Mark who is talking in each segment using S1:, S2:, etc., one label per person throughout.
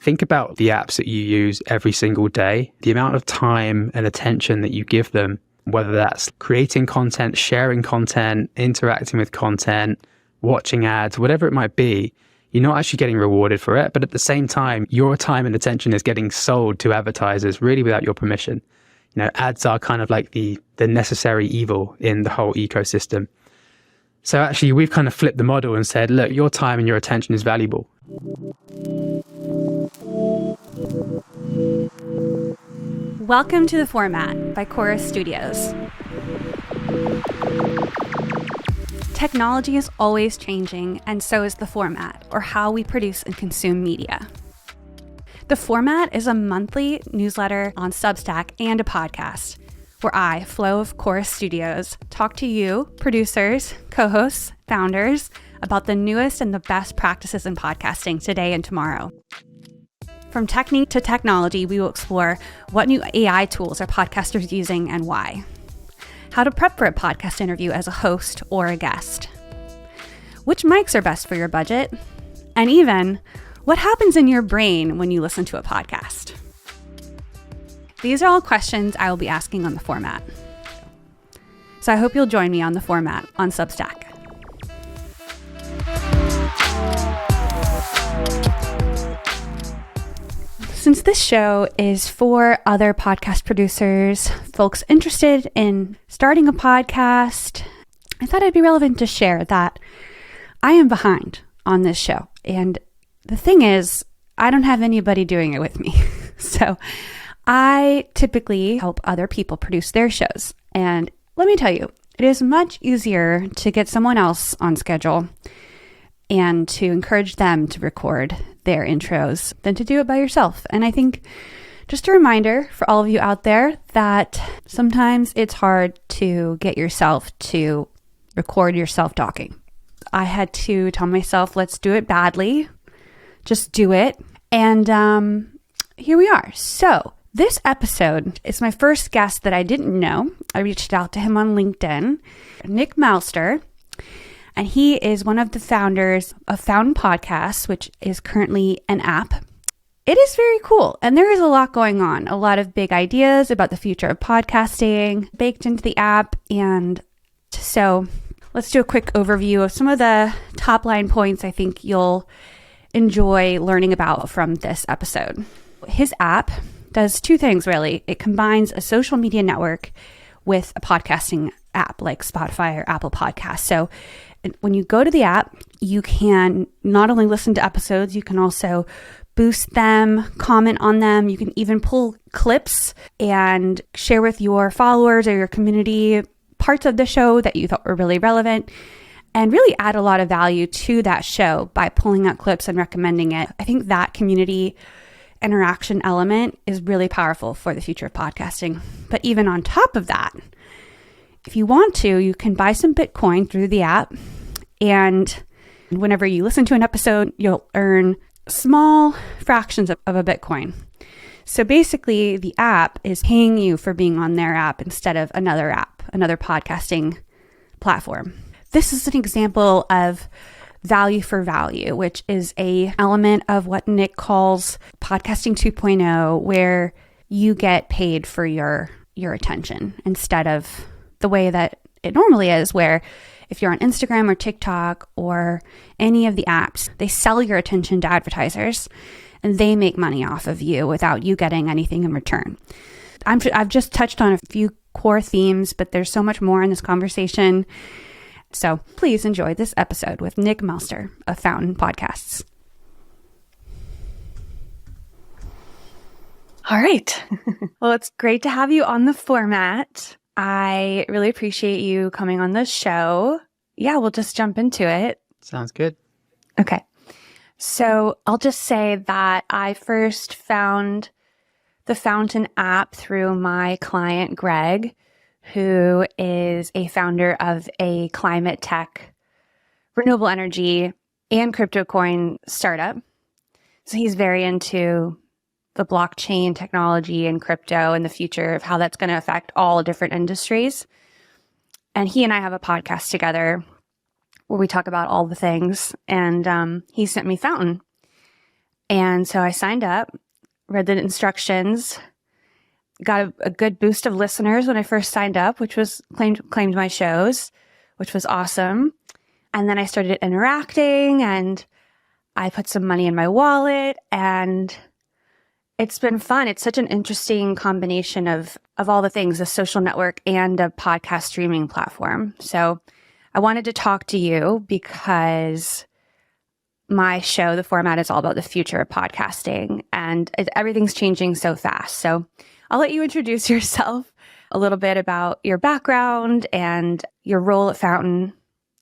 S1: think about the apps that you use every single day, the amount of time and attention that you give them, whether that's creating content, sharing content, interacting with content, watching ads, whatever it might be. You're not actually getting rewarded for it, but at the same time, your time and attention is getting sold to advertisers really without your permission. Ads are kind of like the necessary evil in the whole ecosystem. So actually, we've kind of flipped the model and said, look, your time and your attention is valuable.
S2: Welcome to The Format by Chorus Studios. Technology is always changing, and so is the format, or how we produce and consume media. The Format is a monthly newsletter on Substack and a podcast, where I, Flo of Chorus Studios, talk to you, producers, co-hosts, founders, about the newest and the best practices in podcasting today and tomorrow. From technique to technology, we will explore what new AI tools are podcasters using and why. How to prep for a podcast interview as a host or a guest. Which mics are best for your budget? And even, what happens in your brain when you listen to a podcast? These are all questions I will be asking on The Format. So I hope you'll join me on The Format on Substack. Since this show is for other podcast producers, folks interested in starting a podcast, I thought it'd be relevant to share that I am behind on this show. And the thing is, I don't have anybody doing it with me. So I typically help other people produce their shows. And let me tell you, it is much easier to get someone else on schedule and to encourage them to record their intros than to do it by yourself. And I think just a reminder for all of you out there that sometimes it's hard to get yourself to record yourself talking. I had to tell myself, let's do it badly. Just do it. And here we are. So this episode is my first guest that I didn't know. I reached out to him on LinkedIn, Nick Malster. And he is one of the founders of Found Podcasts, which is currently an app. It is very cool. And there is a lot going on, a lot of big ideas about the future of podcasting baked into the app. And so let's do a quick overview of some of the top line points I think you'll enjoy learning about from this episode. His app does two things, really. It combines a social media network with a podcasting app like Spotify or Apple Podcasts. So when you go to the app, you can not only listen to episodes, you can also boost them, comment on them. You can even pull clips and share with your followers or your community parts of the show that you thought were really relevant and really add a lot of value to that show by pulling out clips and recommending it. I think that community interaction element is really powerful for the future of podcasting. But even on top of that, if you want to, you can buy some Bitcoin through the app. And whenever you listen to an episode, you'll earn small fractions of a Bitcoin. So basically, the app is paying you for being on their app instead of another app, another podcasting platform. This is an example of value for value, which is an element of what Nick calls podcasting 2.0, where you get paid for your attention instead of the way that it normally is, where if you're on Instagram or TikTok or any of the apps, they sell your attention to advertisers and they make money off of you without you getting anything in return. I've just touched on a few core themes, but there's so much more in this conversation. So please enjoy this episode with Nick Malster of Found Podcasts. All right. Well, it's great to have you on The Format. I really appreciate you coming on the show. Yeah, we'll just jump into it.
S1: Sounds good.
S2: Okay. So I'll just say that I first found the Fountain app through my client, Greg, who is a founder of a climate tech, renewable energy, and crypto coin startup. So he's very into the blockchain technology and crypto and the future of how that's going to affect all different industries. And he and I have a podcast together where we talk about all the things. And he sent me Fountain. And so I signed up, read the instructions, got a good boost of listeners when I first signed up, which was claimed my shows, which was awesome. And then I started interacting and I put some money in my wallet, and it's been fun. It's such an interesting combination of all the things, a social network and a podcast streaming platform. So I wanted to talk to you because my show, the format is all about the future of podcasting, and everything's changing so fast. So I'll let you introduce yourself, a little bit about your background and your role at Fountain.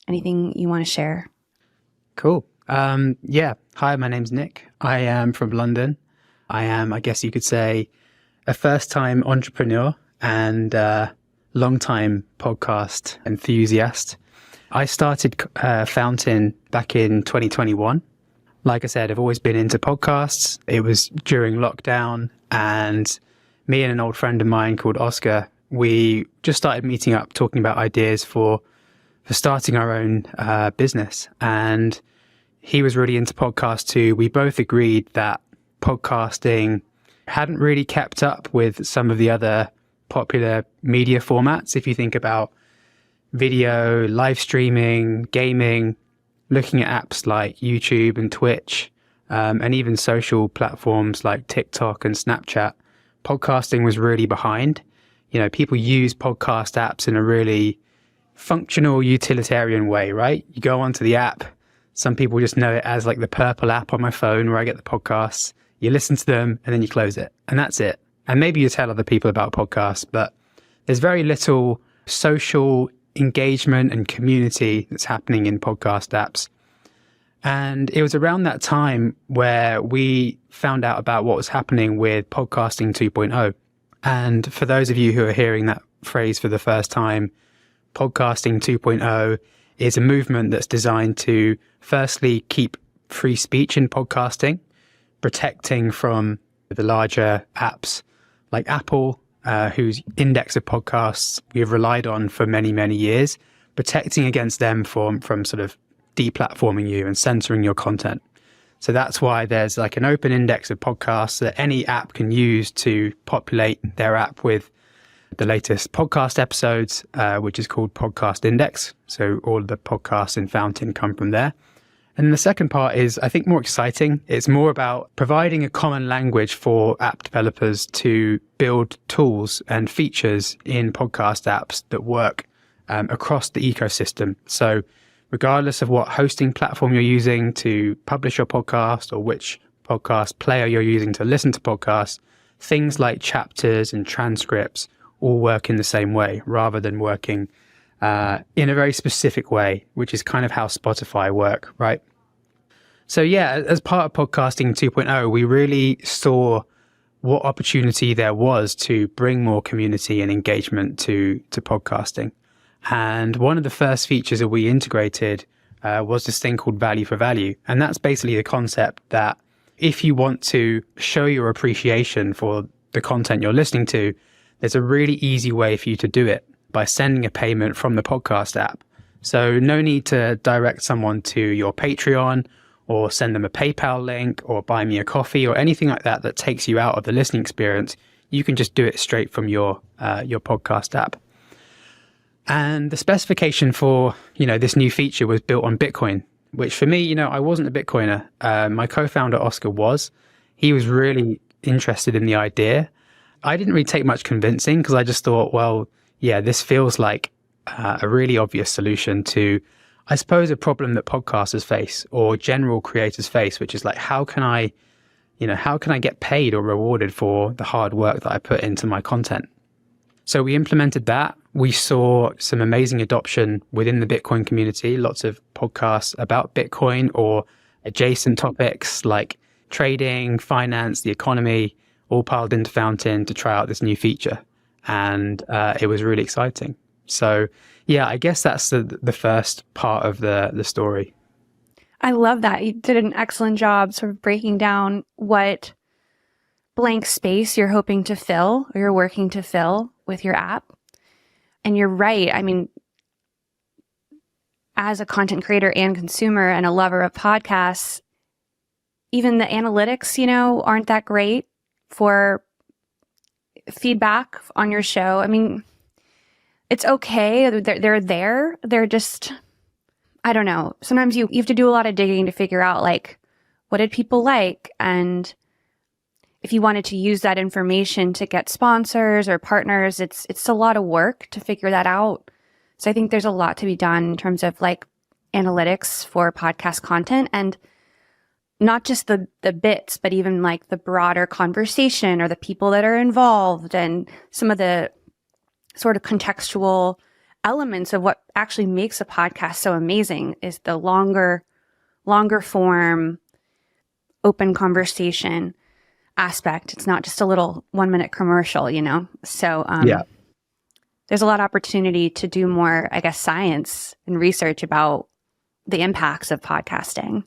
S2: Anything you want to share?
S1: Cool. Hi, my name's Nick. I am from London. I am, I guess you could say, a first-time entrepreneur and long-time podcast enthusiast. I started Fountain back in 2021. Like I said, I've always been into podcasts. It was during lockdown, and me and an old friend of mine called Oscar, we just started meeting up, talking about ideas for starting our own business. And he was really into podcasts too. We both agreed that podcasting hadn't really kept up with some of the other popular media formats. If you think about video, live streaming, gaming, looking at apps like YouTube and Twitch, and even social platforms like TikTok and Snapchat, podcasting was really behind. You know, people use podcast apps in a really functional, utilitarian way, right? You go onto the app. Some people just know it as like the purple app on my phone where I get the podcasts. You listen to them and then you close it, and that's it. And maybe you tell other people about podcasts, but there's very little social engagement and community that's happening in podcast apps. And it was around that time where we found out about what was happening with podcasting 2.0. And for those of you who are hearing that phrase for the first time, podcasting 2.0 is a movement that's designed to firstly keep free speech in podcasting, protecting from the larger apps like Apple, whose index of podcasts we've relied on for many, many years, protecting against them from sort of deplatforming you and censoring your content. So that's why there's like an open index of podcasts that any app can use to populate their app with the latest podcast episodes, which is called Podcast Index. So all of the podcasts in Fountain come from there. And the second part is, I think, more exciting. It's more about providing a common language for app developers to build tools and features in podcast apps that work across the ecosystem. So regardless of what hosting platform you're using to publish your podcast or which podcast player you're using to listen to podcasts, things like chapters and transcripts all work in the same way rather than working in a very specific way, which is kind of how Spotify work, right? So yeah, as part of podcasting 2.0, we really saw what opportunity there was to bring more community and engagement to podcasting. And one of the first features that we integrated was this thing called value for value. And that's basically the concept that if you want to show your appreciation for the content you're listening to, there's a really easy way for you to do it by sending a payment from the podcast app. So no need to direct someone to your Patreon or send them a PayPal link or buy me a coffee or anything like that that takes you out of the listening experience. You can just do it straight from your podcast app. And the specification for, this new feature was built on Bitcoin, which for me, I wasn't a Bitcoiner. My co-founder, Oscar, was. He was really interested in the idea. I didn't really take much convincing because I just thought, well, yeah, this feels like a really obvious solution to, I suppose, a problem that podcasters face or general creators face, which is like, how can I get paid or rewarded for the hard work that I put into my content? So we implemented that. We saw some amazing adoption within the Bitcoin community, lots of podcasts about Bitcoin or adjacent topics like trading, finance, the economy, all piled into Fountain to try out this new feature. And it was really exciting. So yeah, I guess that's the first part of the story.
S2: I love that. You did an excellent job sort of breaking down what blank space you're hoping to fill or you're working to fill with your app. And you're right. I mean, as a content creator and consumer and a lover of podcasts, even the analytics, aren't that great for feedback on your show. I mean, it's okay. They're there. They're just, I don't know. Sometimes you have to do a lot of digging to figure out, like, what did people like? And if you wanted to use that information to get sponsors or partners, it's a lot of work to figure that out. So I think there's a lot to be done in terms of like analytics for podcast content, and not just the bits, but even like the broader conversation or the people that are involved and some of the sort of contextual elements of what actually makes a podcast so amazing is the longer form, open conversation aspect. It's not just a little 1-minute commercial, So there's a lot of opportunity to do more, I guess, science and research about the impacts of podcasting.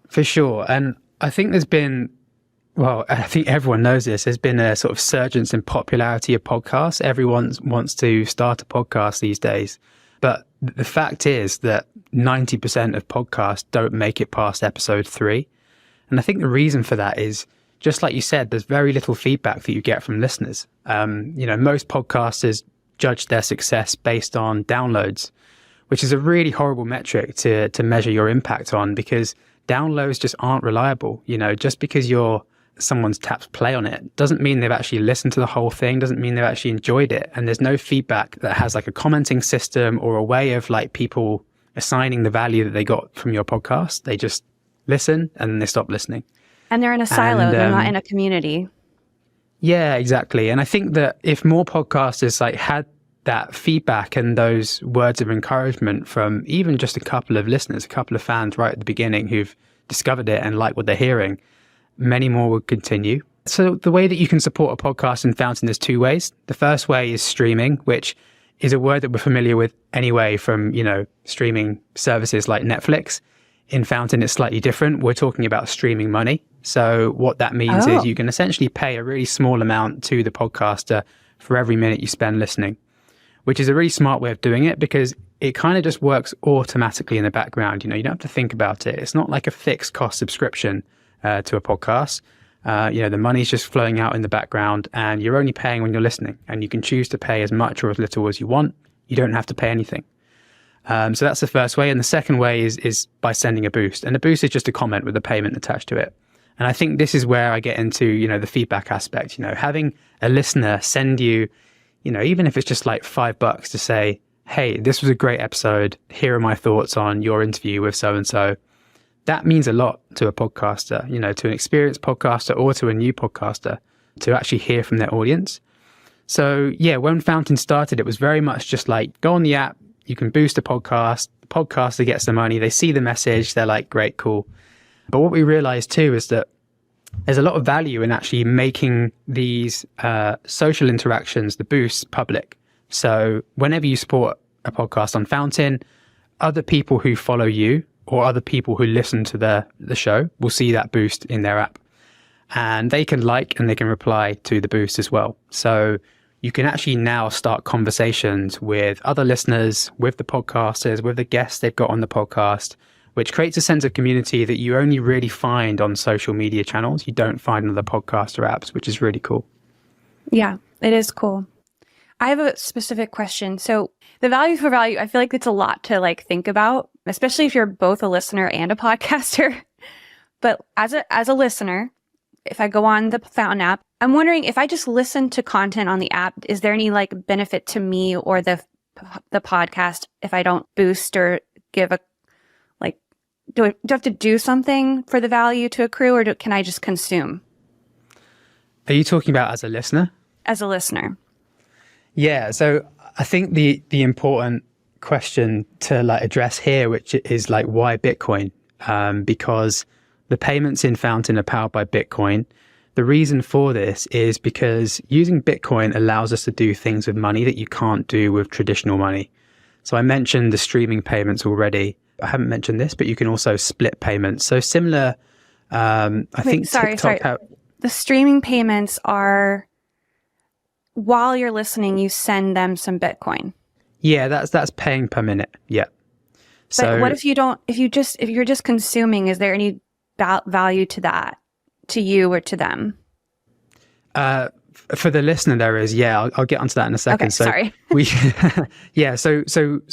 S1: For sure. And I think I think everyone knows this. There's been a sort of surgence in popularity of podcasts. Everyone wants to start a podcast these days. But the fact is that 90% of podcasts don't make it past episode 3. And I think the reason for that is, just like you said, there's very little feedback that you get from listeners. Most podcasters judge their success based on downloads, which is a really horrible metric to measure your impact on, because downloads just aren't reliable. Just because someone's tapped play on it doesn't mean they've actually listened to the whole thing, doesn't mean they've actually enjoyed it. And there's no feedback that has like a commenting system or a way of like people assigning the value that they got from your podcast. They just listen and then they stop listening.
S2: And they're in a silo, they're not in a community.
S1: Yeah, exactly. And I think that if more podcasters like had that feedback and those words of encouragement from even just a couple of listeners, a couple of fans right at the beginning who've discovered it and like what they're hearing, many more would continue. So the way that you can support a podcast in Fountain, there's 2 ways. The first way is streaming, which is a word that we're familiar with anyway from, streaming services like Netflix. In Fountain, it's slightly different. We're talking about streaming money. So what that means is you can essentially pay a really small amount to the podcaster for every minute you spend listening, which is a really smart way of doing it because it kind of just works automatically in the background. You don't have to think about it. It's not like a fixed cost subscription to a podcast. The money's just flowing out in the background and you're only paying when you're listening, and you can choose to pay as much or as little as you want. You don't have to pay anything. So that's the first way. And the second way is by sending a boost. And a boost is just a comment with a payment attached to it. And I think this is where I get into, the feedback aspect, having a listener send you, even if it's just like $5 to say, hey, this was a great episode. Here are my thoughts on your interview with so-and-so. That means a lot to a podcaster, to an experienced podcaster or to a new podcaster, to actually hear from their audience. So yeah, when Fountain started, it was very much just like, go on the app, you can boost a podcast, the podcaster gets the money, they see the message, they're like, great, cool. But what we realized too is that there's a lot of value in actually making these social interactions, the boosts, public. So whenever you support a podcast on Fountain, other people who follow you or other people who listen to the show will see that boost in their app. And they can like and they can reply to the boost as well. So you can actually now start conversations with other listeners, with the podcasters, with the guests they've got on the podcast, which creates a sense of community that you only really find on social media channels. You don't find on the podcaster apps, which is really cool.
S2: Yeah, it is cool. I have a specific question. So the value for value, I feel like it's a lot to like think about, especially if you're both a listener and a podcaster. But as a listener, if I go on the Fountain app, I'm wondering if I just listen to content on the app, is there any like benefit to me or the podcast if I don't boost or give a like, do I have to do something for the value to accrue, or can I just consume?
S1: Are you talking about as a listener?
S2: As a listener.
S1: Yeah. So I think the important question to like address here, which is like, why Bitcoin? Because the payments in Fountain are powered by Bitcoin. The reason for this is because using Bitcoin allows us to do things with money that you can't do with traditional money. So I mentioned the streaming payments already. I haven't mentioned this, but you can also split payments. So similar,
S2: Sorry. The streaming payments are while you're listening, you send them some Bitcoin.
S1: Yeah, that's paying per minute. Yeah.
S2: But what if you're just consuming? Is there any value to that, to you or to them?
S1: For the listener, there is. Yeah, I'll get onto that in a second.
S2: Okay, sorry.
S1: we, yeah, so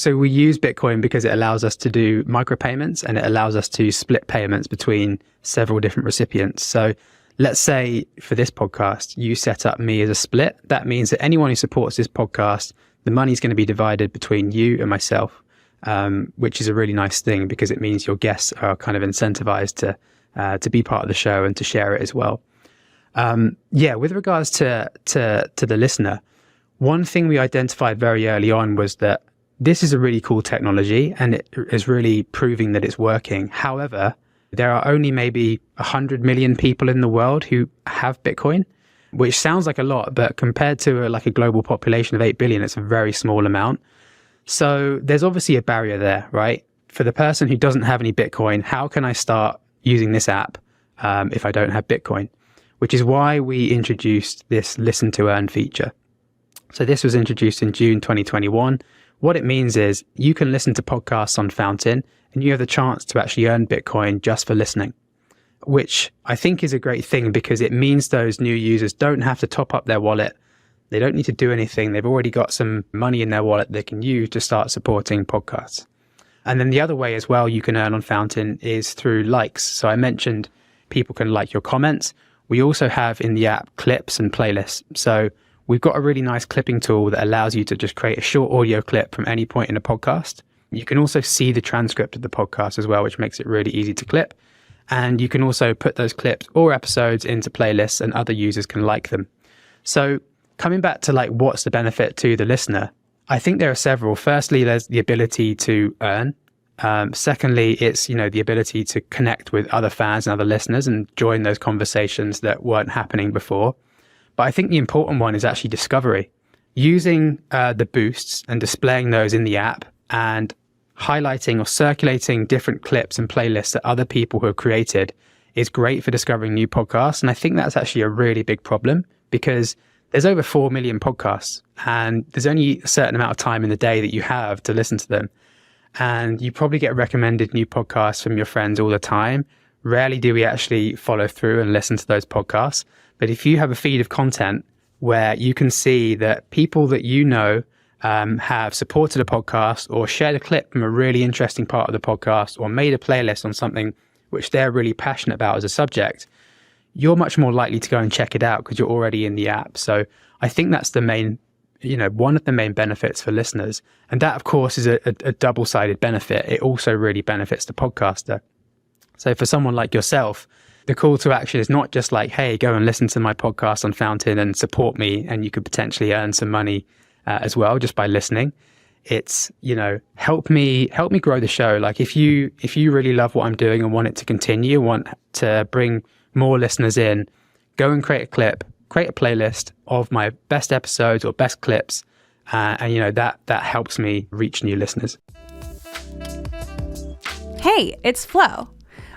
S1: we use Bitcoin because it allows us to do micropayments and it allows us to split payments between several different recipients. So let's say for this podcast, you set up me as a split. That means that anyone who supports this podcast, the money is going to be divided between you and myself, which is a really nice thing because it means your guests are kind of incentivized to be part of the show and to share it as well. With regards to the listener, one thing we identified very early on was that this is a really cool technology and it is really proving that it's working. However, there are only maybe 100 million people in the world who have Bitcoin, which sounds like a lot, but compared to a global population of 8 billion, it's a very small amount. So there's obviously a barrier there, right? For the person who doesn't have any Bitcoin, how can I start using this app if I don't have Bitcoin? Which is why we introduced this listen to earn feature. So this was introduced in June 2021. What it means is you can listen to podcasts on Fountain and you have the chance to actually earn Bitcoin just for listening, which I think is a great thing because it means those new users don't have to top up their wallet. They don't need to do anything. They've already got some money in their wallet they can use to start supporting podcasts. And then the other way as well you can earn on Fountain is through likes. So I mentioned people can like your comments. We also have in the app clips and playlists. So we've got a really nice clipping tool that allows you to just create a short audio clip from any point in a podcast. You can also see the transcript of the podcast as well, which makes it really easy to clip. And you can also put those clips or episodes into playlists and other users can like them. So coming back to what's the benefit to the listener, I think there are several. Firstly, there's the ability to earn. Secondly, it's, the ability to connect with other fans and other listeners and join those conversations that weren't happening before. But I think the important one is actually discovery. Using the boosts and displaying those in the app and highlighting or circulating different clips and playlists that other people who have created is great for discovering new podcasts. And I think that's actually a really big problem because there's over 4 million podcasts and there's only a certain amount of time in the day that you have to listen to them. And you probably get recommended new podcasts from your friends all the time. Rarely do we actually follow through and listen to those podcasts. But if you have a feed of content where you can see that people that have supported a podcast or shared a clip from a really interesting part of the podcast or made a playlist on something which they're really passionate about as a subject, you're much more likely to go and check it out because you're already in the app. So I think that's the main one of the main benefits for listeners. And that, of course, is a double-sided benefit. It also really benefits the podcaster. So for someone like yourself, the call to action is not just hey, go and listen to my podcast on Fountain and support me, and you could potentially earn some money as well just by listening. It's, help me grow the show. If you really love what I'm doing and want it to continue, want to bring more listeners in, go and create a clip, create a playlist of my best episodes or best clips. And that helps me reach new listeners.
S2: Hey, it's Flo.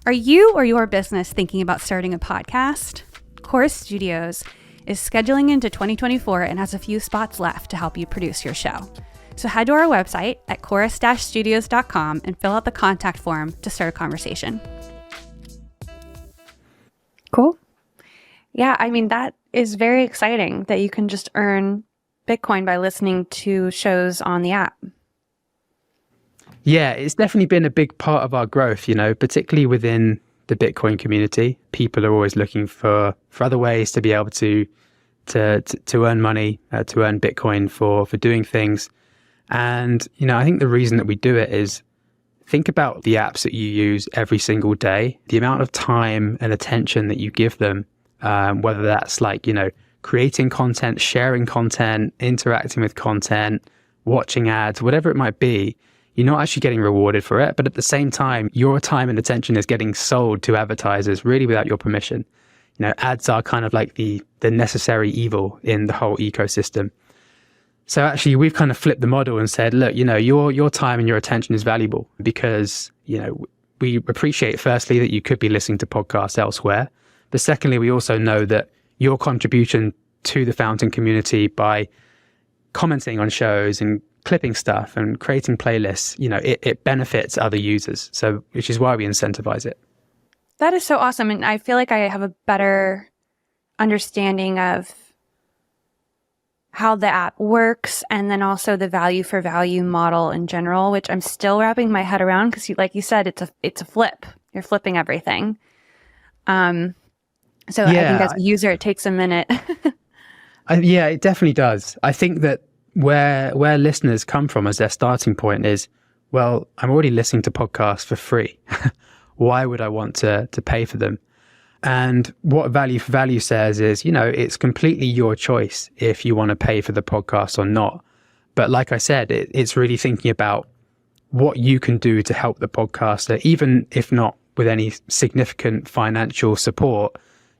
S2: Are you or your business thinking about starting a podcast? Chorus Studios is scheduling into 2024 and has a few spots left to help you produce your show. So head to our website at chorus-studios.com and fill out the contact form to start a conversation. Cool. Yeah, that is very exciting that you can just earn Bitcoin by listening to shows on the app.
S1: Yeah, it's definitely been a big part of our growth, particularly within the Bitcoin community. People are always looking for other ways to be able to earn money, to earn Bitcoin for doing things. And, I think the reason that we do it is think about the apps that you use every single day, the amount of time and attention that you give them, whether that's creating content, sharing content, interacting with content, watching ads, whatever it might be. You're not actually getting rewarded for it, but at the same time, your time and attention is getting sold to advertisers really without your permission. Ads are kind of the necessary evil in the whole ecosystem. So actually, we've kind of flipped the model and said, look, your time and your attention is valuable because, we appreciate firstly that you could be listening to podcasts elsewhere. But secondly, we also know that your contribution to the Fountain community by commenting on shows and clipping stuff and creating playlists, it benefits other users. So, which is why we incentivize it.
S2: That is so awesome. And I feel like I have a better understanding of how the app works, and then also the value for value model in general, which I'm still wrapping my head around because, like you said, it's a flip. You're flipping everything. So I think as a user, it takes a minute.
S1: Yeah, it definitely does. I think that where listeners come from as their starting point is, well, I'm already listening to podcasts for free. Why would I want to pay for them? And what value for value says is, it's completely your choice if you want to pay for the podcast or not. But like I said, it's really thinking about what you can do to help the podcaster, even if not with any significant financial support.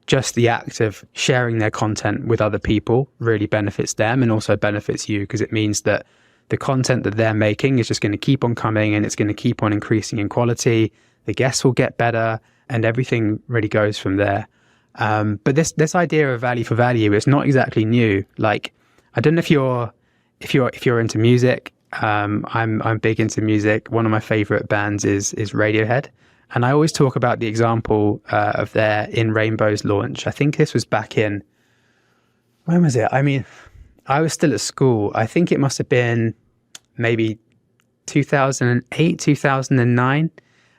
S1: Just the act of sharing their content with other people really benefits them and also benefits you, because it means that the content that they're making is just going to keep on coming and it's going to keep on increasing in quality. The guests will get better and everything really goes from there. But this idea of value for value is not exactly new. Like, I don't know if you're into music. I'm big into music. One of my favorite bands is Radiohead. And I always talk about the example of their In Rainbows launch. I think this was back in, when was it? I mean, I was still at school. I think it must have been maybe 2008, 2009.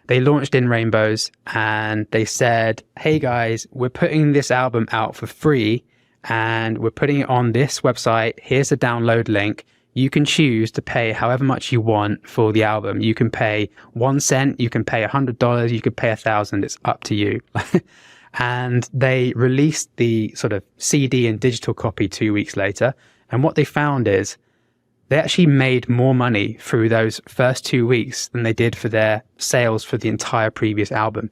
S1: They launched In Rainbows and they said, hey guys, we're putting this album out for free and we're putting it on this website. Here's the download link. You can choose to pay however much you want for the album. You can pay 1 cent, you can pay $100, you could pay $1,000. It's up to you. And they released the sort of CD and digital copy 2 weeks later. And what they found is they actually made more money through those first 2 weeks than they did for their sales for the entire previous album,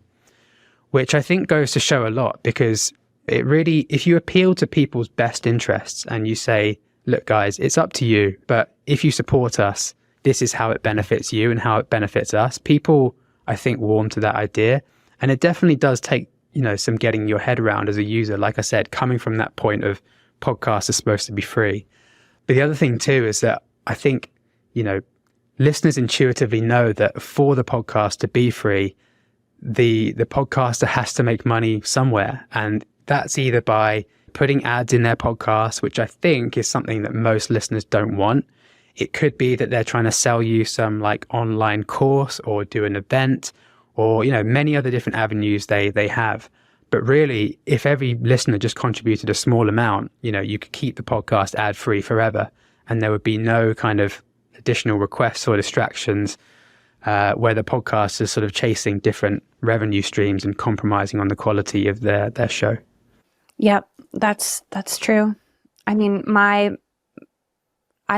S1: which I think goes to show a lot, because it really, if you appeal to people's best interests and you say, look, guys, it's up to you, but if you support us, this is how it benefits you and how it benefits us. People, I think, warm to that idea. And it definitely does take, some getting your head around as a user. Like I said, coming from that point of podcasts are supposed to be free. But the other thing too is that I think, listeners intuitively know that for the podcast to be free, the podcaster has to make money somewhere. And that's either by putting ads in their podcast, which I think is something that most listeners don't want. It could be that they're trying to sell you some like online course or do an event or, many other different avenues they have. But really, if every listener just contributed a small amount, you could keep the podcast ad free forever and there would be no kind of additional requests or distractions where the podcast is sort of chasing different revenue streams and compromising on the quality of their show.
S2: Yep, that's true. I mean, I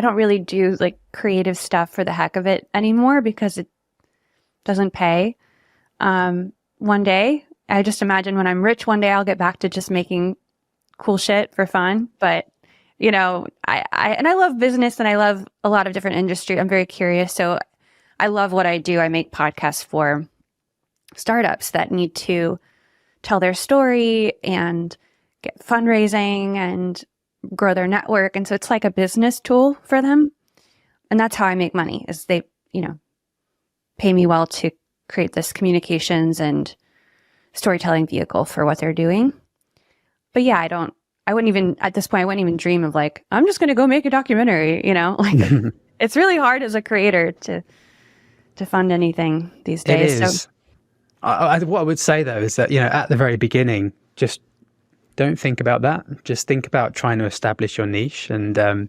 S2: don't really do like creative stuff for the heck of it anymore because it doesn't pay. One day, I just imagine when I'm rich, one day I'll get back to just making cool shit for fun. But, I love business and I love a lot of different industry. I'm very curious. So I love what I do. I make podcasts for startups that need to tell their story and get fundraising and grow their network. And so it's like a business tool for them. And that's how I make money, is they, pay me well to create this communications and storytelling vehicle for what they're doing. But yeah, I wouldn't even dream of like, I'm just going to go make a documentary, like it's really hard as a creator to fund anything these days.
S1: It is. So what I would say though is that, at the very beginning, just don't think about that. Just think about trying to establish your niche and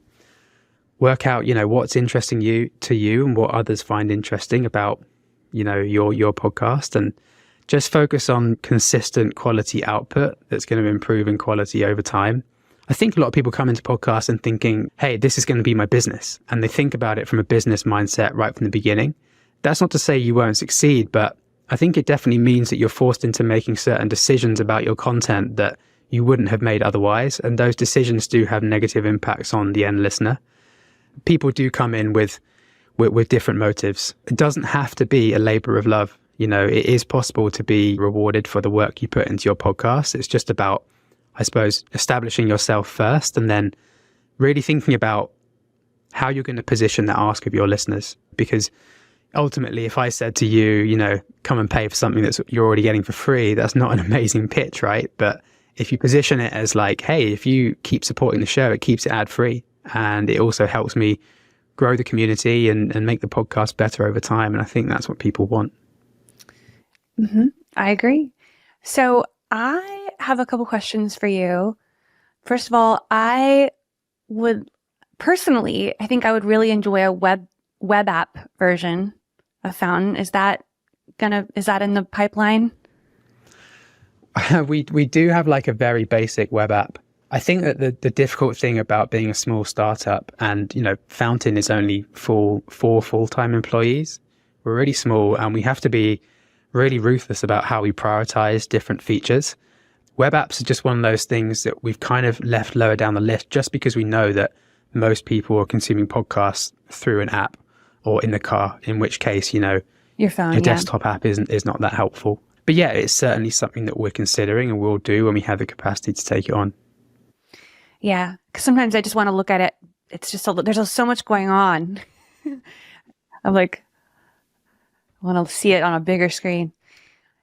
S1: work out, what's interesting to you and what others find interesting about, your podcast, and just focus on consistent quality output that's going to improve in quality over time. I think a lot of people come into podcasts and thinking, hey, this is going to be my business. And they think about it from a business mindset right from the beginning. That's not to say you won't succeed, but I think it definitely means that you're forced into making certain decisions about your content that you wouldn't have made otherwise. And those decisions do have negative impacts on the end listener. People do come in with different motives. It doesn't have to be a labor of love. It is possible to be rewarded for the work you put into your podcast. It's just about, I suppose, establishing yourself first and then really thinking about how you're going to position that ask of your listeners. Because, ultimately, if I said to you, come and pay for something that's you're already getting for free, that's not an amazing pitch, right? But if you position it as like, hey, if you keep supporting the show, it keeps it ad free. And it also helps me grow the community and make the podcast better over time. And I think that's what people want.
S2: Mm-hmm. I agree. So I have a couple questions for you. First of all, I think I would really enjoy a web app version of Fountain. Is that in the pipeline?
S1: We do have like a very basic web app. I think that the difficult thing about being a small startup, and Fountain is only for 4 full-time employees. We're really small, and we have to be really ruthless about how we prioritize different features. Web apps are just one of those things that we've kind of left lower down the list, just because we know that most people are consuming podcasts through an app or in the car, in which case,
S2: your phone,
S1: a desktop app is not that helpful. But yeah, it's certainly something that we're considering and we'll do when we have the capacity to take it on.
S2: Yeah, because sometimes I just want to look at it. It's just there's so much going on. I'm like, I want to see it on a bigger screen.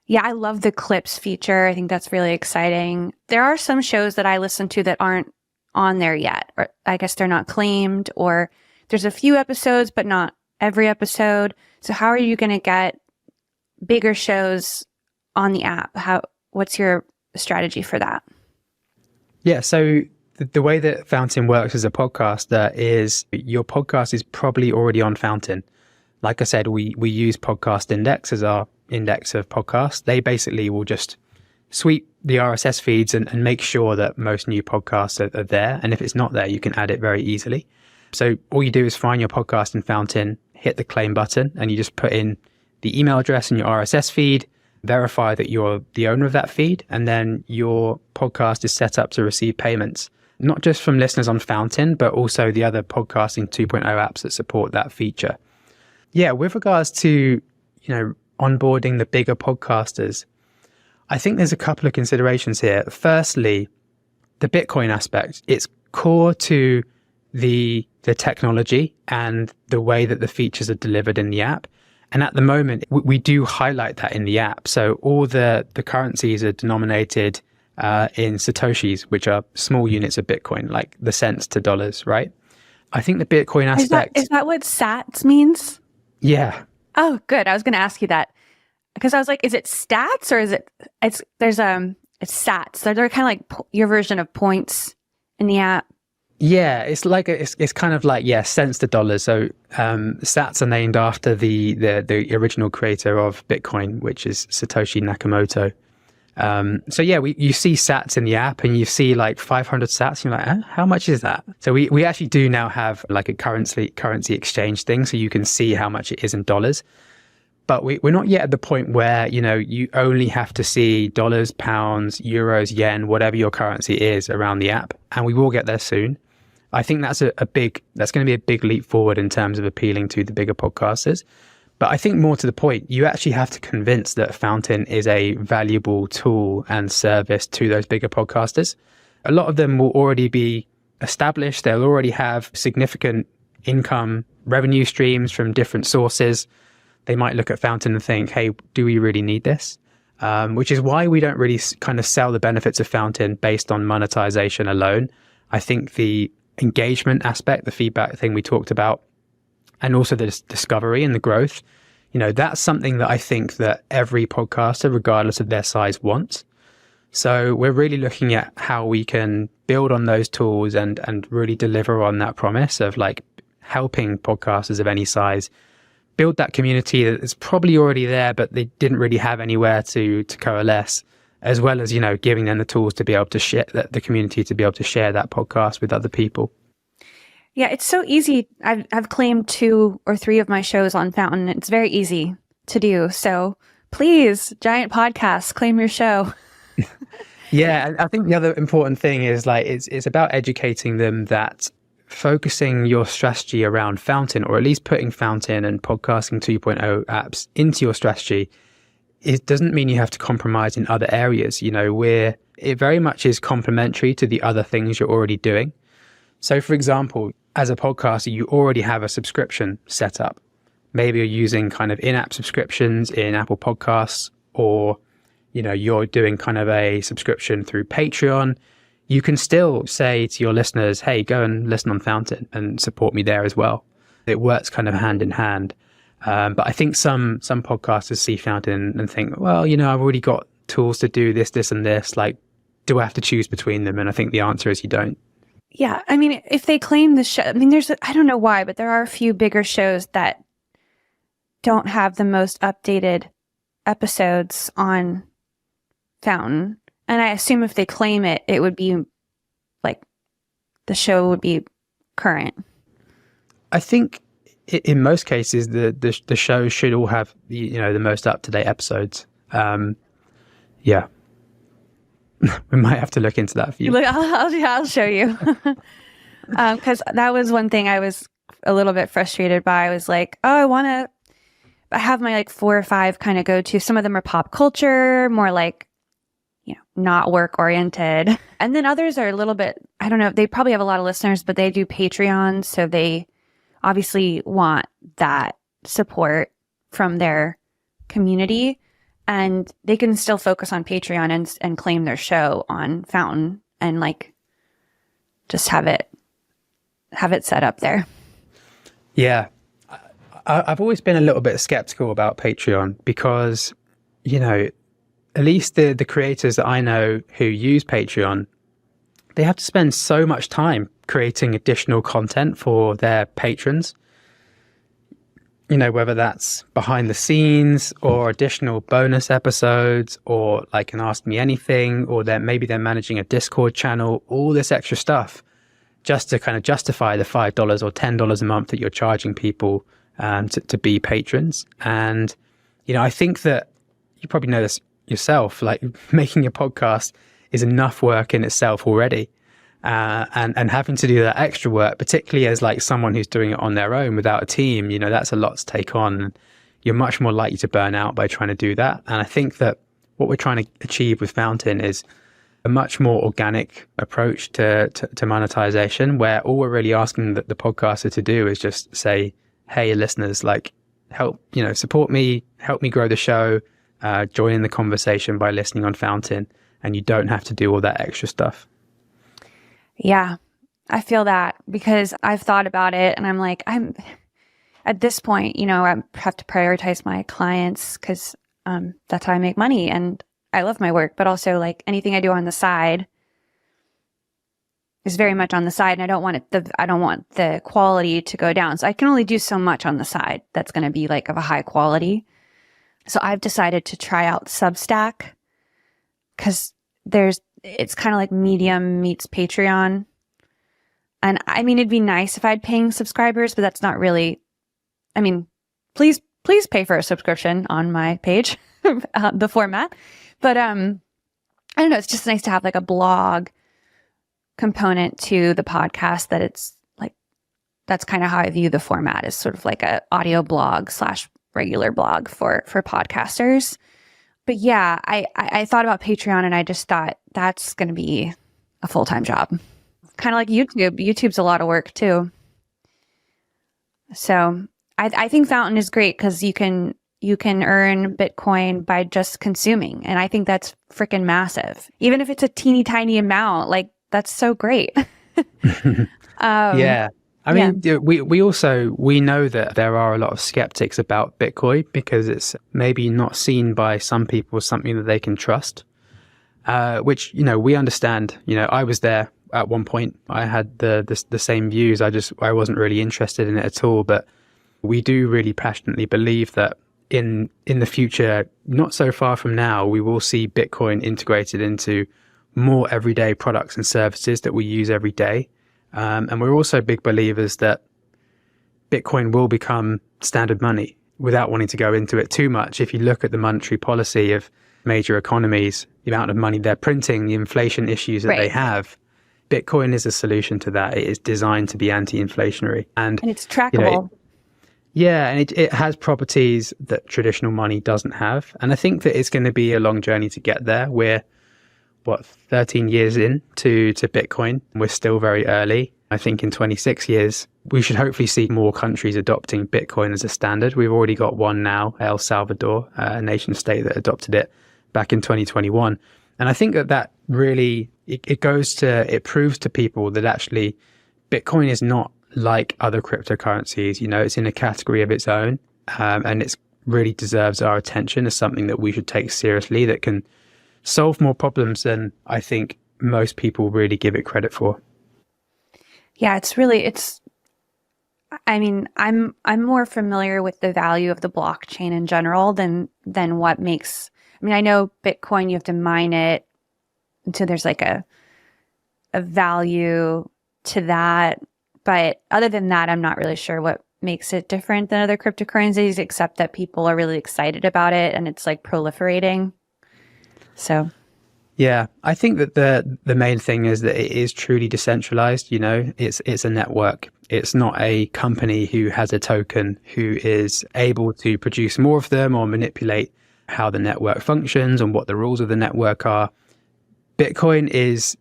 S2: Yeah, I love the clips feature. I think that's really exciting. There are some shows that I listen to that aren't on there yet, or I guess they're not claimed, or there's a few episodes, but not every episode. So how are you going to get bigger shows on the app? What's your strategy for that?
S1: Yeah, so the way that Fountain works as a podcaster is your podcast is probably already on Fountain. Like I said, we use Podcast Index as our index of podcasts. They basically will just sweep the RSS feeds and make sure that most new podcasts are there. And if it's not there, you can add it very easily. So all you do is find your podcast in Fountain, hit the claim button, and you just put in the email address in your RSS feed, verify that you're the owner of that feed, and then your podcast is set up to receive payments, not just from listeners on Fountain, but also the other podcasting 2.0 apps that support that feature. Yeah, with regards to, onboarding the bigger podcasters, I think there's a couple of considerations here. Firstly, the Bitcoin aspect. It's core to the technology and the way that the features are delivered in the app. And at the moment, we do highlight that in the app. So all the currencies are denominated in Satoshis, which are small units of Bitcoin, like the cents to dollars, right? I think the Bitcoin aspect...
S2: Is that what sats means?
S1: Yeah.
S2: Oh, good. I was going to ask you that because I was like, is it stats or is it's sats. So they're kind of like your version of points in the app.
S1: Yeah, it's like it's kind of like cents to dollars. So sats are named after the original creator of Bitcoin, which is Satoshi Nakamoto. So yeah, you see sats in the app and you see like 500 sats. And you're like, how much is that? So we actually do now have like a currency exchange thing, so you can see how much it is in dollars. But we're not yet at the point where, you only have to see dollars, pounds, euros, yen, whatever your currency is around the app. And we will get there soon. I think that's going to be a big leap forward in terms of appealing to the bigger podcasters. But I think more to the point, you actually have to convince that Fountain is a valuable tool and service to those bigger podcasters. A lot of them will already be established. They'll already have significant income revenue streams from different sources. They might look at Fountain and think, hey, do we really need this? Which is why we don't really kind of sell the benefits of Fountain based on monetization alone. I think the engagement aspect, the feedback thing we talked about, and also the discovery and the growth, that's something that I think that every podcaster, regardless of their size, wants. So we're really looking at how we can build on those tools and really deliver on that promise of like helping podcasters of any size build that community that is probably already there, but they didn't really have anywhere to coalesce, as well as, giving them the tools to be able to share the community, to be able to share that podcast with other people.
S2: Yeah, it's so easy. I've claimed 2 or 3 of my shows on Fountain. It's very easy to do. So please, giant podcasts, claim your show.
S1: Yeah, I think the other important thing is like it's about educating them that focusing your strategy around Fountain, or at least putting Fountain and podcasting 2.0 apps into your strategy, it doesn't mean you have to compromise in other areas. It very much is complementary to the other things you're already doing. So for example, as a podcaster, you already have a subscription set up. maybe you're using kind of in-app subscriptions in Apple Podcasts, or, you're doing kind of a subscription through Patreon, you can still say to your listeners, hey, go and listen on Fountain and support me there as well. It works kind of hand in hand. But I think some podcasters see Fountain and think, well, I've already got tools to do this, this, and this. Like, do I have to choose between them? And I think the answer is you don't.
S2: Yeah. I mean, if they claim the show, I don't know why, but there are a few bigger shows that don't have the most updated episodes on Fountain. And I assume if they claim it, it would be like the show would be current.
S1: I think in most cases, the show should all have the most up-to-date episodes. Yeah. We might have to look into that for you.
S2: Look, I'll show you. Because that was one thing I was a little bit frustrated by. I was like, I have my 4 or 5 kind of go-to. Some of them are pop culture, more like, not work-oriented. And then others are a little bit, I don't know, they probably have a lot of listeners, but they do Patreon. So they obviously want that support from their community. And they can still focus on Patreon and claim their show on Fountain and just have it set up there.
S1: Yeah. I've always been a little bit skeptical about Patreon because, at least the creators that I know who use Patreon, they have to spend so much time creating additional content for their patrons. Whether that's behind the scenes or additional bonus episodes or like an Ask Me Anything, or maybe they're managing a Discord channel, all this extra stuff just to kind of justify the $5 or $10 a month that you're charging people to be patrons. And, I think that you probably know this yourself, like making a podcast is enough work in itself already. And having to do that extra work, particularly as someone who's doing it on their own without a team, that's a lot to take on. You're much more likely to burn out by trying to do that. And I think that what we're trying to achieve with Fountain is a much more organic approach to monetization, where all we're really asking the podcaster to do is just say, hey, listeners, help, support me, help me grow the show, join in the conversation by listening on Fountain. And you don't have to do all that extra stuff.
S2: Yeah, I feel that because I've thought about it and I'm at this point, I have to prioritize my clients because that's how I make money. And I love my work, but also anything I do on the side is very much on the side. And I don't want the quality to go down. So I can only do so much on the side that's going to be of a high quality. So I've decided to try out Substack because it's kind of like Medium meets Patreon. And I mean, it'd be nice if I had paying subscribers, but that's not really, please pay for a subscription on my page, the format. But, I don't know. It's just nice to have a blog component to the podcast that it's that's kind of how I view the format, is sort of like a audio blog / regular blog for podcasters. But yeah, I thought about Patreon and I just thought that's going to be a full-time job. Kind of like YouTube. YouTube's a lot of work too. So I think Fountain is great because you can earn Bitcoin by just consuming. And I think that's freaking massive. Even if it's a teeny tiny amount, that's so great.
S1: Yeah. I mean, we know that there are a lot of skeptics about Bitcoin because it's maybe not seen by some people as something that they can trust, which, we understand. I was there at one point. I had the same views. I wasn't really interested in it at all. But we do really passionately believe that in the future, not so far from now, we will see Bitcoin integrated into more everyday products and services that we use every day. And we're also big believers that Bitcoin will become standard money. Without wanting to go into it too much, if you look at the monetary policy of major economies, the amount of money they're printing, the inflation issues that they have, Bitcoin is a solution to that. It is designed to be anti-inflationary. And
S2: it's trackable.
S1: And it has properties that traditional money doesn't have. And I think that it's going to be a long journey to get there. We're 13 years in to Bitcoin. We're still very early. I think in 26 years, we should hopefully see more countries adopting Bitcoin as a standard. We've already got one now, El Salvador, a nation state that adopted it back in 2021. And I think that really, it proves to people that actually Bitcoin is not like other cryptocurrencies. It's in a category of its own, and it's really deserves our attention as something that we should take seriously, that can solve more problems than I think most people really give it credit for.
S2: Yeah, I'm more familiar with the value of the blockchain in general than what makes, I know Bitcoin, you have to mine it. So there's like a value to that. But other than that, I'm not really sure what makes it different than other cryptocurrencies, except that people are really excited about it and it's like proliferating. So
S1: yeah, I think that the main thing is that it is truly decentralized. It's a network. It's not a company who has a token who is able to produce more of them or manipulate how the network functions and what the rules of the network are. Bitcoin is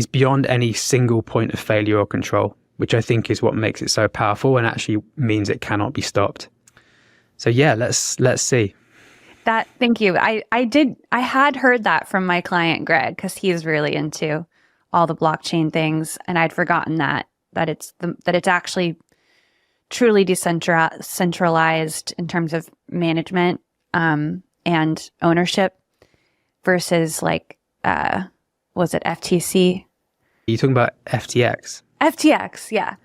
S1: beyond any single point of failure or control, which I think is what makes it so powerful and actually means it cannot be stopped. So yeah, let's see.
S2: Thank you. I had heard that from my client, Greg, because he's really into all the blockchain things. And I'd forgotten that it's actually truly decentralized in terms of management, and ownership versus was it FTC?
S1: Are you talking about FTX?
S2: FTX, yeah.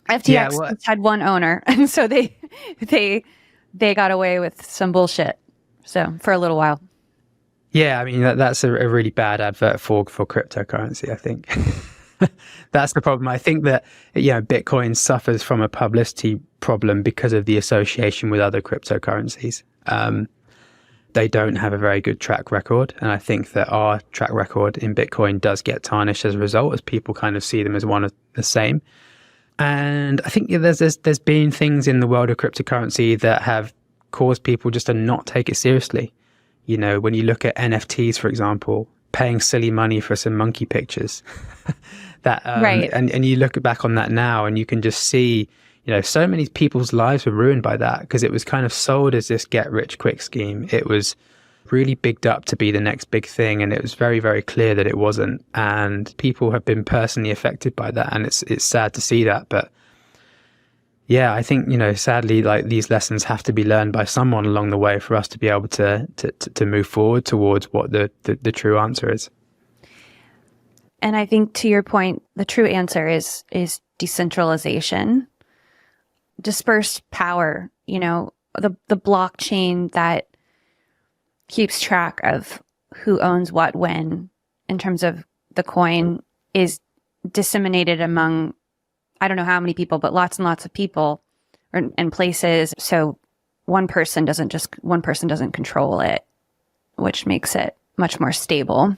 S2: FTX had one owner, and so they got away with some bullshit. So for a little while.
S1: Yeah, that's a really bad advert for cryptocurrency, I think. That's the problem. I think that Bitcoin suffers from a publicity problem because of the association with other cryptocurrencies. They don't have a very good track record, and I think that our track record in Bitcoin does get tarnished as a result, as people kind of see them as one of the same. And I think there's been things in the world of cryptocurrency that have caused people just to not take it seriously. When you look at NFTs, for example, paying silly money for some monkey pictures,
S2: right.
S1: And you look back on that now, and you can just see, so many people's lives were ruined by that because it was kind of sold as this get rich quick scheme. It was really bigged up to be the next big thing, and it was very, very clear that it wasn't. And people have been personally affected by that, and it's sad to see that. But yeah, I think, sadly, these lessons have to be learned by someone along the way for us to be able to move forward towards what the true answer is.
S2: And I think, to your point, the true answer is decentralization, dispersed power, the blockchain that keeps track of who owns what when in terms of the coin is disseminated among, I don't know how many people, but lots and lots of people and places. So one person doesn't control it, which makes it much more stable.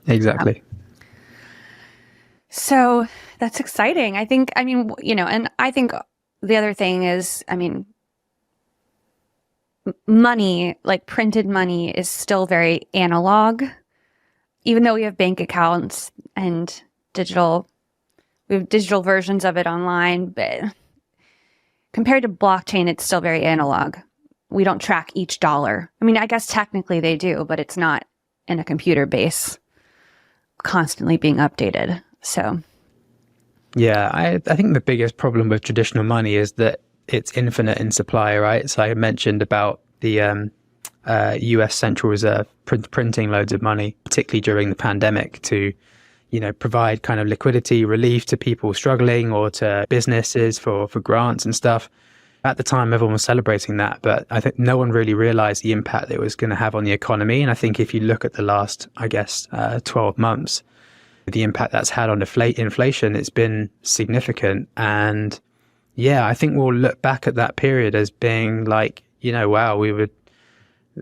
S1: Exactly.
S2: So that's exciting. I think, and I think the other thing is, money, like printed money, is still very analog, even though we have bank accounts and we have digital versions of it online, but compared to blockchain, it's still very analog. We don't track each dollar. I guess technically they do, but it's not in a computer base constantly being updated. So
S1: yeah, I think the biggest problem with traditional money is that it's infinite in supply, right? So I mentioned about the US Central Reserve printing loads of money, particularly during the pandemic, to provide kind of liquidity relief to people struggling or to businesses for grants and stuff. At the time, everyone was celebrating that, but I think no one really realized the impact that it was going to have on the economy. And I think if you look at the last, 12 months, the impact that's had on inflation, it's been significant. And yeah, I think we'll look back at that period as being like, wow,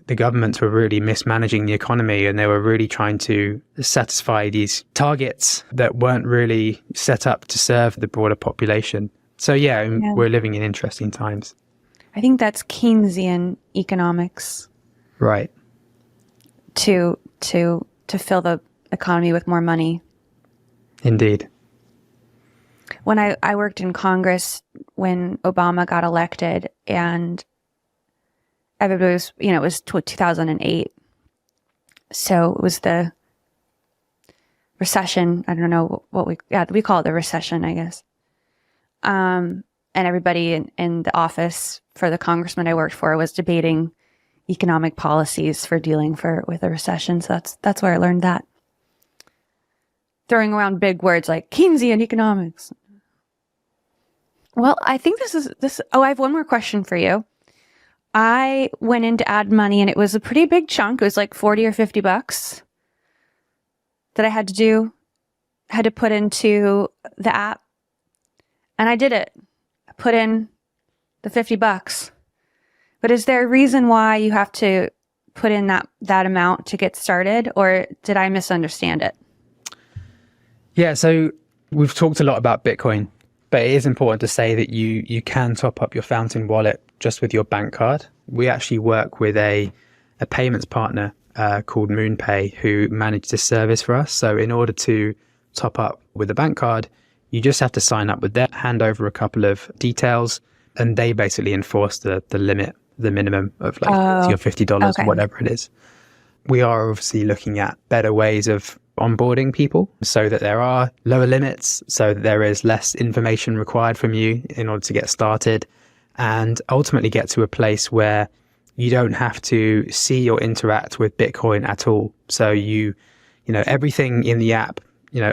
S1: the governments were really mismanaging the economy, and they were really trying to satisfy these targets that weren't really set up to serve the broader population. So yeah, we're living in interesting times.
S2: I think that's Keynesian economics.
S1: Right.
S2: To fill the economy with more money.
S1: Indeed.
S2: when I worked in Congress when Obama got elected, and everybody was, it was 2008. So it was the recession. I don't know what we call it, the recession, I guess. And everybody in the office for the congressman I worked for was debating economic policies for dealing with a recession. So that's where I learned that. Throwing around big words like Keynesian economics. Well, I think this. Oh, I have one more question for you. I went in to add money, and it was a pretty big chunk. It was like $40 or $50 that I had to put into the app. And I did it. I put in the $50. But is there a reason why you have to put in that amount to get started, or did I misunderstand it?
S1: Yeah, so we've talked a lot about Bitcoin, but it is important to say that you can top up your Fountain wallet just with your bank card. We actually work with a payments partner called MoonPay who manage this service for us. So in order to top up with a bank card, you just have to sign up with them, hand over a couple of details, and they basically enforce the limit, the minimum of your $50
S2: okay.
S1: or whatever it is. We are obviously looking at better ways of onboarding people so that there are lower limits, so that there is less information required from you in order to get started, and ultimately get to a place where you don't have to see or interact with Bitcoin at all. So everything in the app,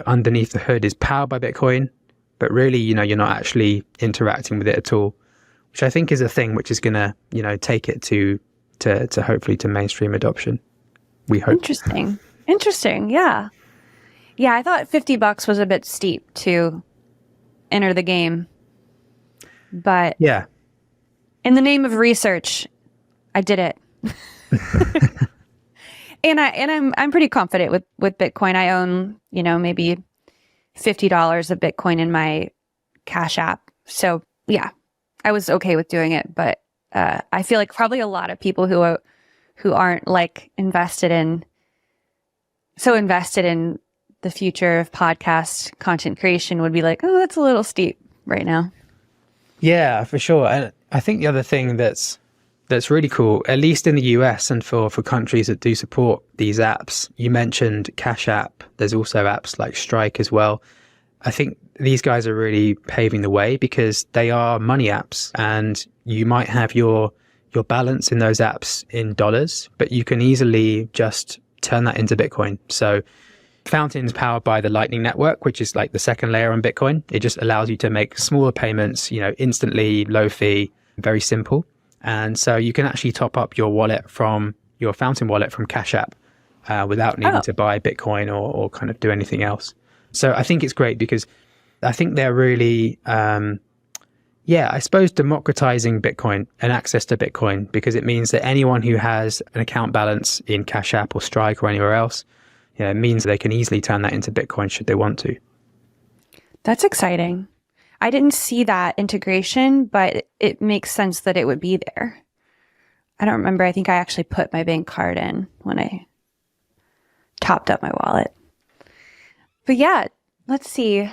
S1: underneath the hood is powered by Bitcoin, but really, you're not actually interacting with it at all, which I think is a thing which is going to, take it to hopefully to mainstream adoption. We hope.
S2: Interesting. Yeah. Yeah. I thought $50 was a bit steep to enter the game, but
S1: yeah,
S2: in the name of research, I did it. and I'm pretty confident with Bitcoin. I own, maybe $50 of Bitcoin in my Cash App. So yeah, I was okay with doing it, but I feel like probably a lot of people who aren't like invested in the future of podcast content creation would be like, oh, that's a little steep right now.
S1: Yeah, for sure. And I think the other thing that's really cool, at least in the US and for countries that do support these apps, you mentioned Cash App. There's also apps like Strike as well. I think these guys are really paving the way because they are money apps, and you might have your balance in those apps in dollars, but you can easily just turn that into Bitcoin. So Fountain's powered by the Lightning Network, which is like the second layer on Bitcoin. It just allows you to make smaller payments, instantly, low fee, very simple. And so you can actually top up your wallet from your Fountain wallet from Cash App without needing to buy Bitcoin or kind of do anything else. So I think it's great because I think they're really, I suppose democratizing Bitcoin and access to Bitcoin, because it means that anyone who has an account balance in Cash App or Strike or anywhere else, it means they can easily turn that into Bitcoin should they want to.
S2: That's exciting. I didn't see that integration, but it makes sense that it would be there. I don't remember. I think I actually put my bank card in when I topped up my wallet. But yeah, let's see.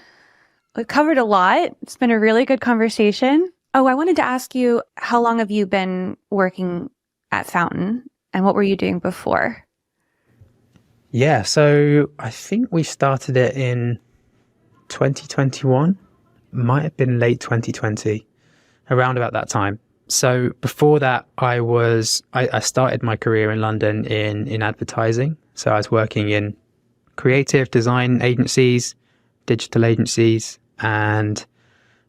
S2: We covered a lot. It's been a really good conversation. Oh, I wanted to ask you, how long have you been working at Fountain, and what were you doing before?
S1: Yeah, so I think we started it in 2021. Might have been late 2020, around about that time. So before that, I started my career in London in advertising. So I was working in creative design agencies, digital agencies. And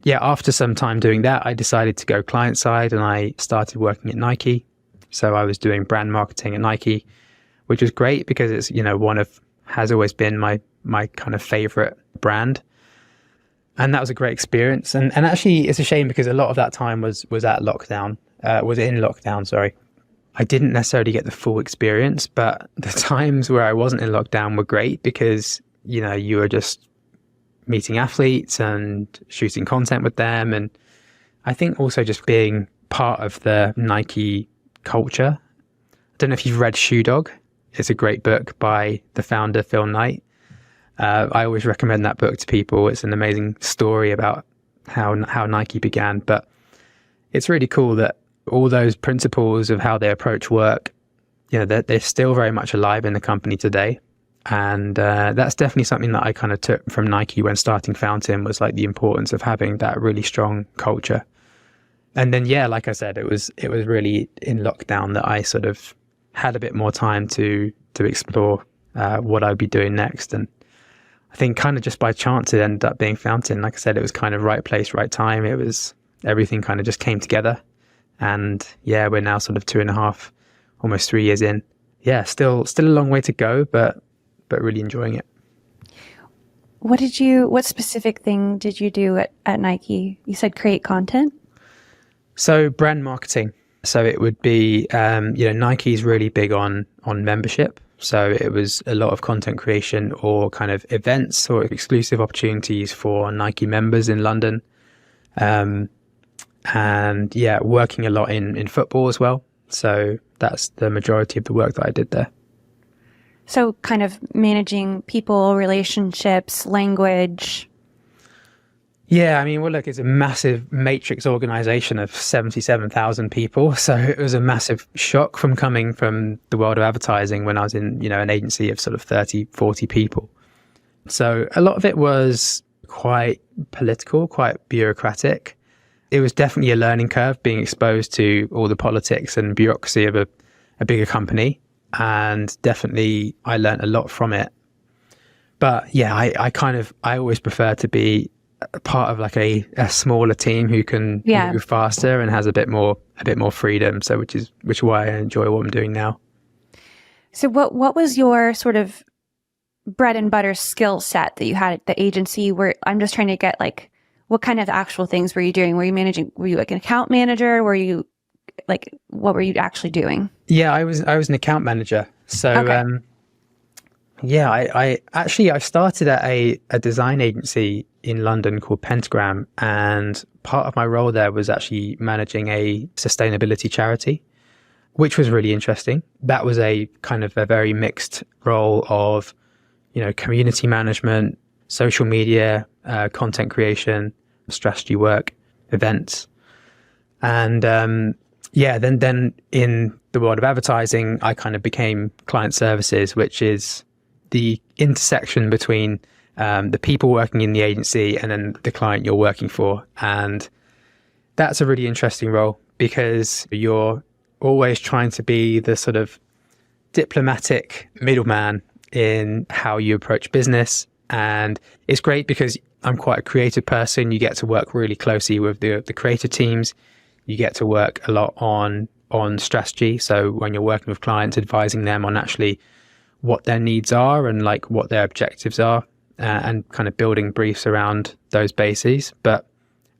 S1: yeah, after some time doing that, I decided to go client side and I started working at Nike. So I was doing brand marketing at Nike, which was great because it's, has always been my kind of favorite brand. And that was a great experience. And actually, it's a shame because a lot of that time was in lockdown, sorry. I didn't necessarily get the full experience, but the times where I wasn't in lockdown were great because, you were just meeting athletes and shooting content with them. And I think also just being part of the Nike culture. I don't know if you've read Shoe Dog. It's a great book by the founder, Phil Knight. I always recommend that book to people. It's an amazing story about how Nike began. But it's really cool that all those principles of how they approach work, they're still very much alive in the company today. And that's definitely something that I kind of took from Nike when starting Fountain, was like the importance of having that really strong culture. And then, like I said, it was really in lockdown that I sort of had a bit more time to explore what I'd be doing next. And I think kind of just by chance it ended up being Fountain. Like I said, it was kind of right place, right time. It was, everything kind of just came together. And we're now sort of 2.5, almost 3 years in. Still a long way to go, but really enjoying it.
S2: What specific thing did you do at Nike? You said create content?
S1: So brand marketing. So it would be, Nike's really big on membership. So it was a lot of content creation or kind of events or exclusive opportunities for Nike members in London. And working a lot in football as well. So that's the majority of the work that I did there.
S2: So kind of managing people, relationships, language.
S1: Yeah, I mean, well, look, it's a massive matrix organization of 77,000 people. So it was a massive shock from coming from the world of advertising when I was in, an agency of sort of 30, 40 people. So a lot of it was quite political, quite bureaucratic. It was definitely a learning curve, being exposed to all the politics and bureaucracy of a bigger company. And definitely I learned a lot from it. But I always prefer to be a part of like a smaller team who can move faster and has a bit more freedom. So which is why I enjoy what I'm doing now.
S2: So what was your sort of bread and butter skill set that you had at the agency? Where I'm just trying to get like, what kind of actual things were you doing? Were you like an account manager? Were you like, what were you actually doing?
S1: Yeah, I was an account manager. So, okay. I started at a design agency in London called Pentagram, and part of my role there was actually managing a sustainability charity, which was really interesting. That was a kind of a very mixed role of, community management, social media, content creation, strategy work, events. And then in the world of advertising, I kind of became client services, which is the intersection between the people working in the agency and then the client you're working for. And that's a really interesting role because you're always trying to be the sort of diplomatic middleman in how you approach business. And it's great because I'm quite a creative person. You get to work really closely with the creative teams. You get to work a lot on strategy. So when you're working with clients, advising them on actually what their needs are and like what their objectives are, and kind of building briefs around those bases. But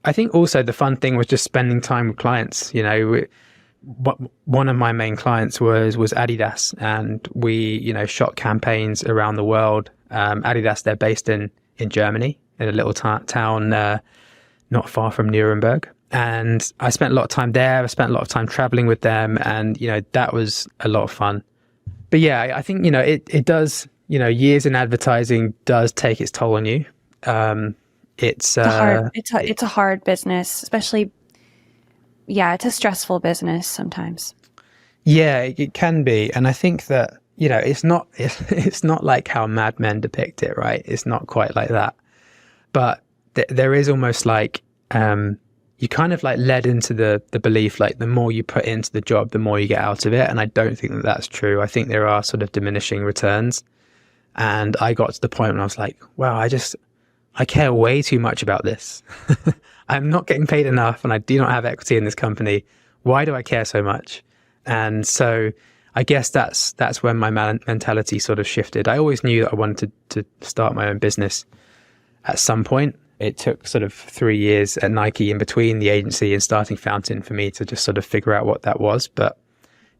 S1: I think also the fun thing was just spending time with clients. One of my main clients was Adidas, and we, shot campaigns around the world. Adidas, they're based in Germany, in a little town not far from Nuremberg. And I spent a lot of time there. I spent a lot of time traveling with them, and that was a lot of fun. But yeah, I think it does. Years in advertising does take its toll on you. It's a hard business,
S2: especially. Yeah, it's a stressful business sometimes.
S1: Yeah, it can be, and I think that it's not like how Mad Men depict it, right? It's not quite like that, but there is almost like you kind of like led into the belief like the more you put into the job, the more you get out of it, and I don't think that that's true. I think there are sort of diminishing returns, and I got to the point when I was like, wow, I care way too much about this. I'm not getting paid enough and I do not have equity in this company. Why do I care so much? And so I guess that's when my mentality sort of shifted. I always knew that I wanted to start my own business at some point. It took sort of 3 years at Nike in between the agency and starting Fountain for me to just sort of figure out what that was. But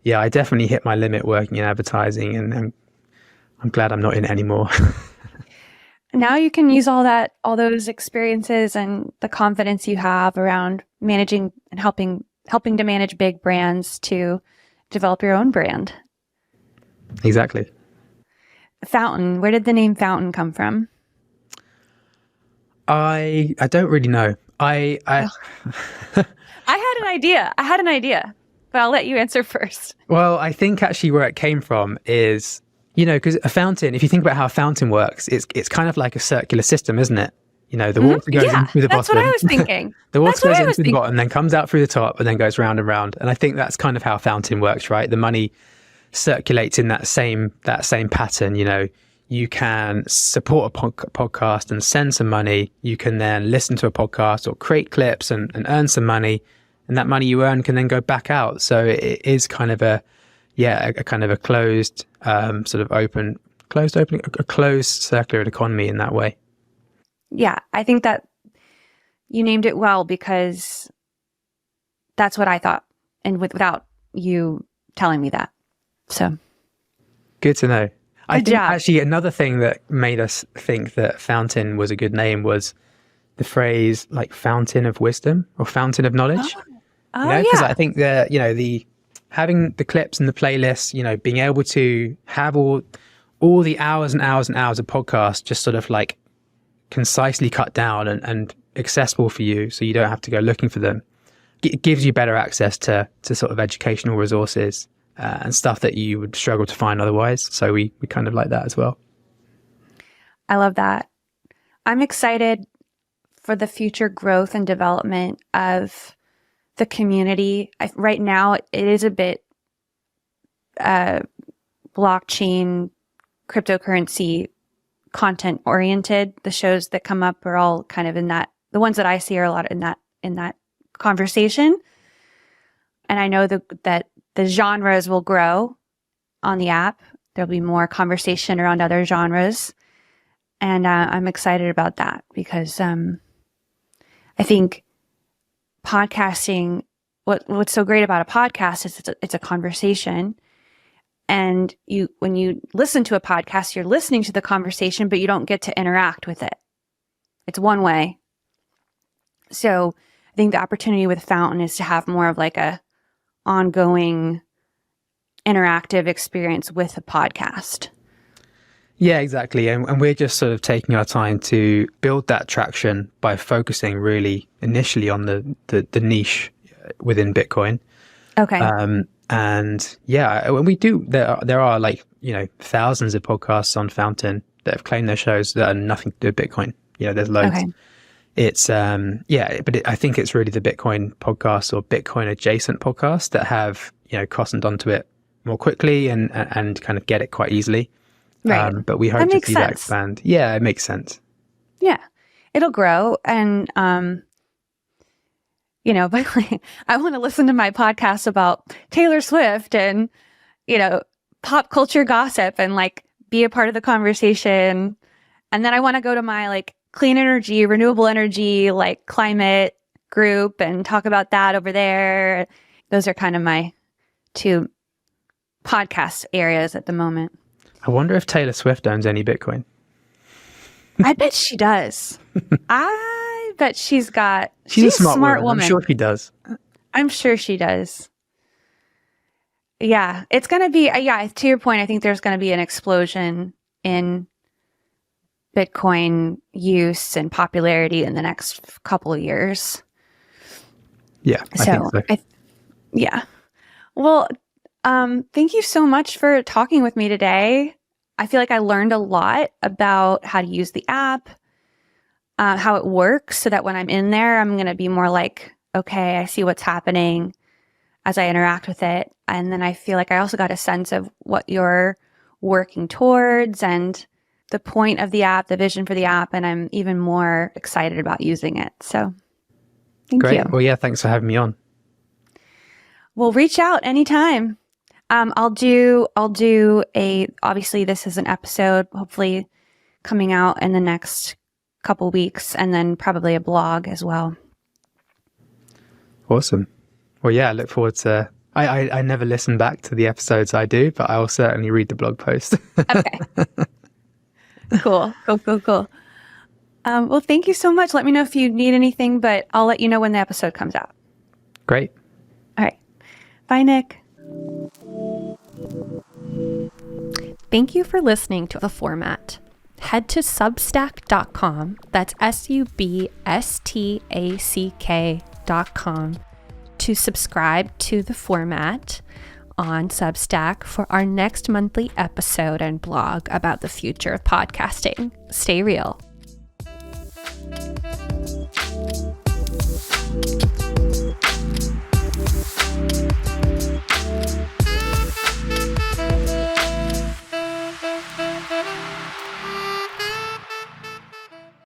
S1: yeah, I definitely hit my limit working in advertising, and I'm glad I'm not in it anymore.
S2: Now you can use all those experiences and the confidence you have around managing and helping to manage big brands to develop your own brand.
S1: Exactly.
S2: Fountain. Where did the name Fountain come from?
S1: I don't really know. I
S2: I had an idea, but I'll let you answer first.
S1: Well, I think actually where it came from is, because a fountain, if you think about how a fountain works, it's kind of like a circular system, isn't it? The water goes in through the
S2: that's
S1: bottom.
S2: what I was thinking.
S1: The water goes in through the bottom, then comes out through the top, and then goes round and round. And I think that's kind of how a fountain works, right? The money circulates in that same pattern. You can support a podcast and send some money. You can then listen to a podcast or create clips and earn some money. And that money you earn can then go back out. So it is kind of a kind of a closed, a closed circular economy in that way.
S2: Yeah, I think that you named it well, because that's what I thought, and without you telling me that. So
S1: good to know. I think
S2: job.
S1: Actually another thing that made us think that fountain was a good name was the phrase like fountain of wisdom or fountain of knowledge. Because I think that the having the clips and the playlists, being able to have all the hours and hours and hours of podcasts just sort of like concisely cut down and accessible for you, so you don't have to go looking for them. It gives you better access to sort of educational resources and stuff that you would struggle to find otherwise. So we kind of like that as well.
S2: I love that. I'm excited for the future growth and development of the community. Right now, it is a bit blockchain, cryptocurrency content oriented. The shows that come up are all kind of in that. The ones that I see are a lot in that conversation. And I know that the genres will grow on the app. There'll be more conversation around other genres, and I'm excited about that, because I think podcasting, what's so great about a podcast is it's a conversation, and when you listen to a podcast, you're listening to the conversation, but you don't get to interact with it. It's one way. So I think the opportunity with Fountain is to have more of like a ongoing interactive experience with a podcast.
S1: Yeah, exactly. And we're just sort of taking our time to build that traction by focusing really initially on the niche within Bitcoin.
S2: Okay.
S1: And yeah, when we do, there are like, thousands of podcasts on Fountain that have claimed their shows that are nothing to do with Bitcoin. There's loads. Okay. It's, I think it's really the Bitcoin podcasts or Bitcoin adjacent podcasts that have, cottoned onto it more quickly and kind of get it quite easily.
S2: Right.
S1: But we hope to see that expand. Yeah, it makes sense.
S2: Yeah, it'll grow. And, but I want to listen to my podcast about Taylor Swift and, pop culture gossip and like be a part of the conversation. And then I want to go to my like clean energy, renewable energy, like climate group and talk about that over there. Those are kind of my two podcast areas at the moment.
S1: I wonder if Taylor Swift owns any Bitcoin.
S2: I bet she does. I bet she's a smart woman.
S1: I'm sure she does.
S2: I'm sure she does. Yeah, it's going to be, to your point, I think there's going to be an explosion in Bitcoin use and popularity in the next couple of years.
S1: Yeah, I think so.
S2: Yeah. Well, thank you so much for talking with me today. I feel like I learned a lot about how to use the app, how it works, so that when I'm in there, I'm going to be more like, okay, I see what's happening as I interact with it. And then I feel like I also got a sense of what you're working towards and the point of the app, the vision for the app, and I'm even more excited about using it. So thank you.
S1: Well, yeah, thanks for having me on.
S2: Well, reach out anytime. I'll do obviously this is an episode hopefully coming out in the next couple weeks, and then probably a blog as well.
S1: Awesome. Well, yeah, I look forward to, I never listen back to the episodes I do, but I will certainly read the blog post.
S2: Okay. Cool. Well, thank you so much. Let me know if you need anything, but I'll let you know when the episode comes out.
S1: Great.
S2: All right. Bye, Nick. Thank you for listening to The Format. Head to substack.com, that's substack.com, to subscribe to The Format on Substack for our next monthly episode and blog about the future of podcasting. Stay real.